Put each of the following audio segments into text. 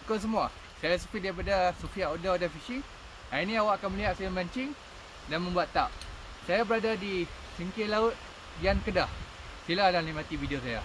Assalamualaikum semua. Saya Sufi daripada Sufi Outdoor dan Fishing. Hari ini awak akan melihat saya mancing dan membuat tak. Saya berada di singkir laut Yan Kedah. Sila dan nikmati video saya.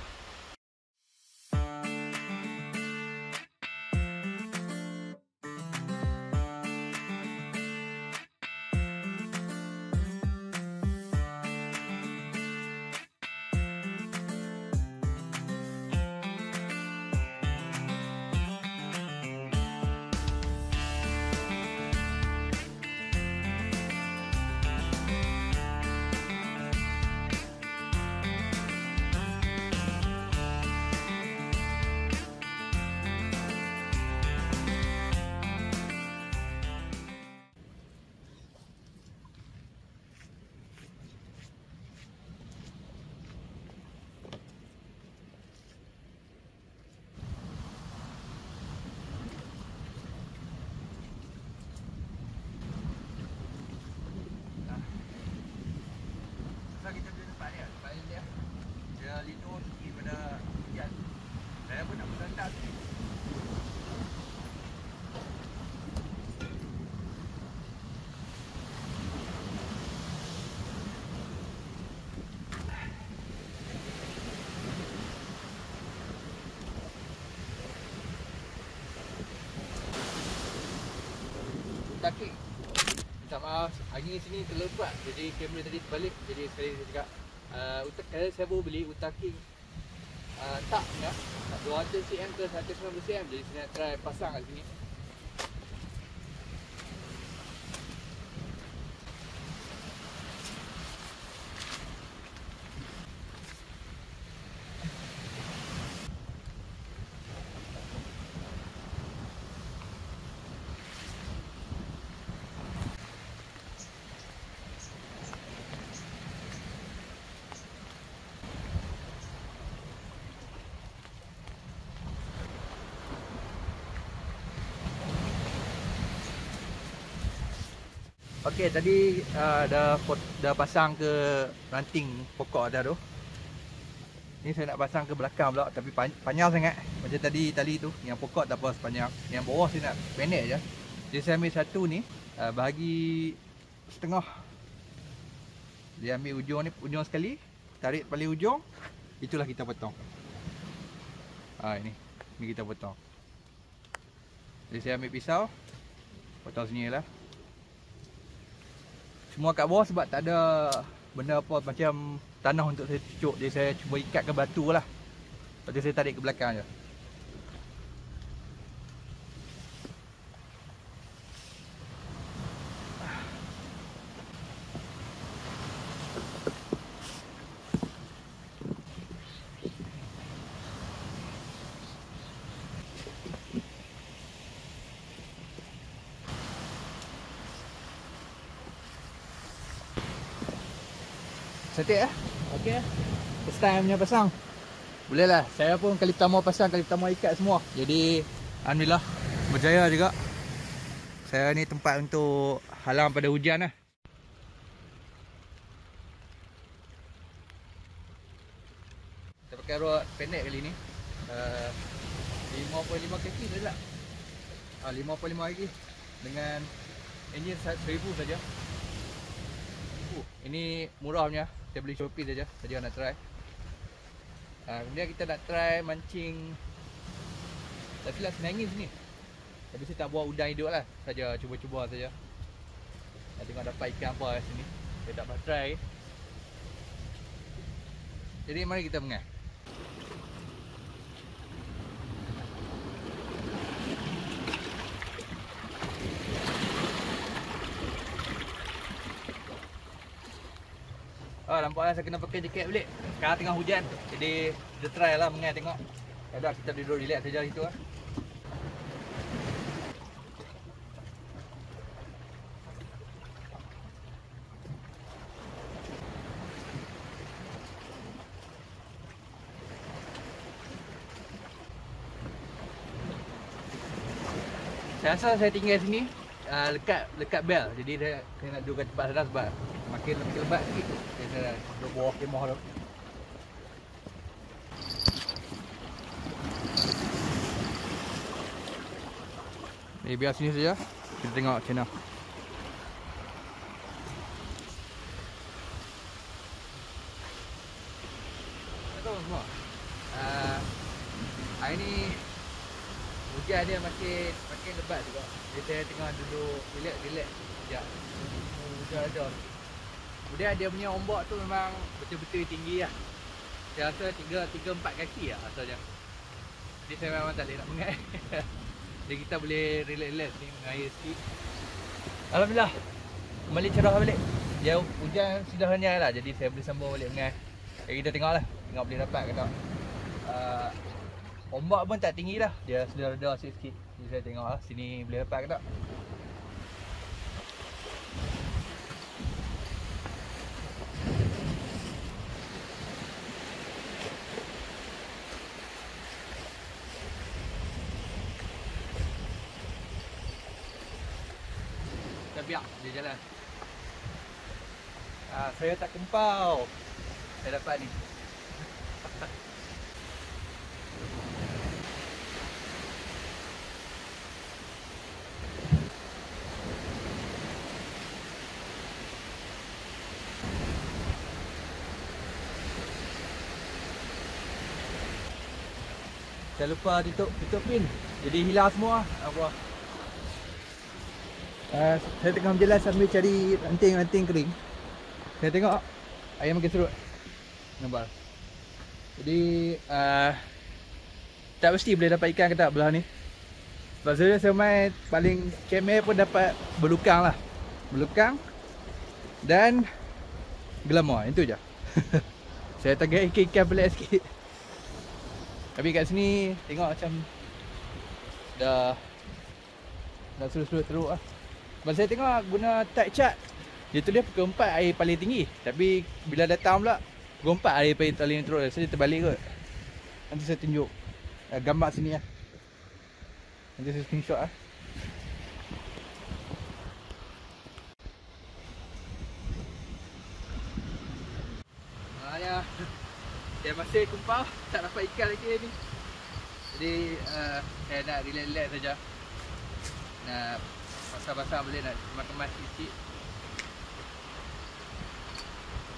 Kita duduk tempat ni, tempat ni dia lindung sikit pada hujan. Saya pun nak berlentak sikit. Takik. Minta maaf, angin sini terlalu kuat, jadi kamera tadi terbalik. Jadi sekali saya cakap saya baru beli utaking tak ya, 200cm ke 190cm. Jadi saya nak try pasang kat sini. Okey, tadi dah pasang ke ranting pokok dah tu. Ni saya nak pasang ke belakang pula, tapi panjang sangat. Macam tadi tali tu, yang pokok tak apa sepanjang. Yang bawah saya nak pendek je. Jadi saya ambil satu ni, bahagi setengah. Dia ambil ujung ni, ujung sekali, tarik paling ujung, itulah kita potong. Ini kita potong. Jadi saya ambil pisau, potong sini lah. Semua kat bawah sebab tak ada benda apa macam tanah untuk saya cucuk. Jadi saya cuba ikat ke batu lah. Lepas tu saya tarik ke belakang je. Cantik lah. Okey. First time punya pasang. Boleh lah. Saya pun kali pertama pasang, kali pertama ikat semua. Jadi alhamdulillah berjaya juga. Saya ni tempat untuk halang pada hujan lah. Kita pakai rod pendek kali ni. 5.5 kg dah tak? 5.5 kg. Dengan enjin 1000 saja. Ini murah punya. Kita beli Shopee saja. Tadi nak try. Kemudian kita nak try mancing. Tapi lah senangin sini. Tapi saya tak buat udang hidup lah. Saja cuba-cuba saja. Nak tengok dapat ikan apa kat sini. Saya tak pernah try. Jadi mari kita mengai. Nampaklah saya kena pakai jaket balik. Sekarang tengah hujan. Jadi kita try lah mengai tengok. Dah kita duduk relax saja situ lah. Saya rasa saya tinggal sini lekat bel. Jadi saya nak duduk kat tempat sana sebab makin lebat sikit. Saya duduk bawah kemah tu. Ni biar sini saja. Kita tengok channel. Tahu semua. Hari ni hujan dia makin lebat juga. Jadi saya tengah duduk relax sekejap. Hujan ada. Kemudian dia punya ombak tu memang betul-betul tinggi lah. Saya rasa 3-4 kaki lah asalnya. Jadi saya memang tak boleh nak mengat. Jadi kita boleh relax ni mengair sikit. Alhamdulillah, kembali cerah balik. Dia hujan sudah renyai lah, jadi saya boleh sambung balik mengair. Jadi kita tengok lah, tengok boleh dapat ke tak. Ombak pun tak tinggi lah, dia sudah reda sikit-sikit. Jadi saya tengok lah sini boleh dapat ke tak. Biar dia jalan. Saya tak kempau. Saya dapat ni. Saya lupa tutup pin. Jadi hilang semua apa. Saya tengah berjalan sambil cari ranting-ranting kering. Saya tengok ayam makin serut. Nampak. Jadi tak mesti boleh dapat ikan ke tak belah ni. Sebab saya main paling kamera pun dapat berlukang lah. Berlukang dan gelamar, itu je. Saya target ikan pelik sikit. Tapi kat sini tengok macam dah serut-serut teruk lah. Sebab saya tengok guna tide chart, dia tulis pukul 4 air paling tinggi. Tapi bila datang pula pukul 4 air paling teruk. Saya terbalik kot. Nanti saya tunjuk gambar sini lah. Nanti saya screenshot lah. Dia masih kumpau, tak dapat ikan lagi ni. Jadi saya nak relax-relax saja. Nak basah-basah boleh, nak kemas-kemas sikit.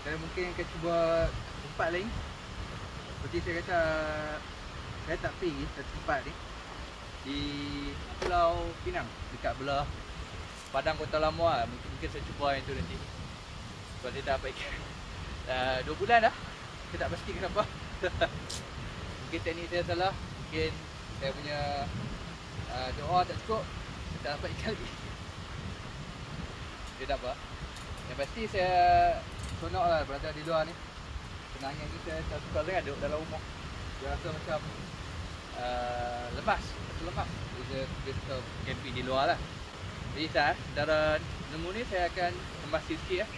Saya mungkin akan cuba tempat lain. Seperti saya kata, saya tak pergi satu tempat ni di Pulau Pinang, dekat belah Padang Kota Lama lah. Mungkin saya cuba yang tu nanti. Sebab saya tak dapat ikan 2 bulan dah. Saya tak pasti kenapa. Mungkin teknik saya salah. Mungkin saya punya doa tak cukup. Saya tak dapat ikan lagi. Dia tak apa. Yang pasti saya sonok lah berada di luar ni. Kenangan ni saya tak suka sangat duduk dalam rumah. Saya rasa macam lemas. Lemas. Jadi saya suka camping di luar lah. Jadi saudara nemu ni saya akan kemas sikit lah.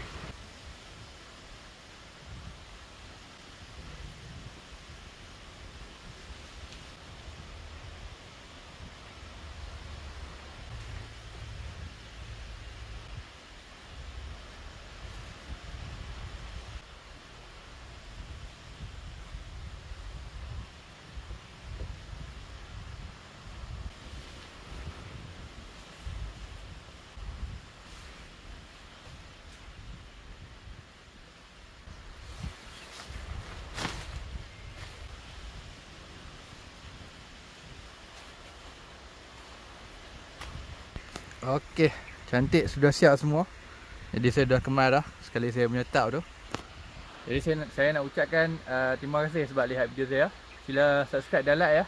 Okey, cantik, sudah siap semua. Jadi saya dah kemas dah sekali saya punya tap tu. Jadi saya nak ucapkan terima kasih sebab lihat video saya. Sila subscribe dan like ya.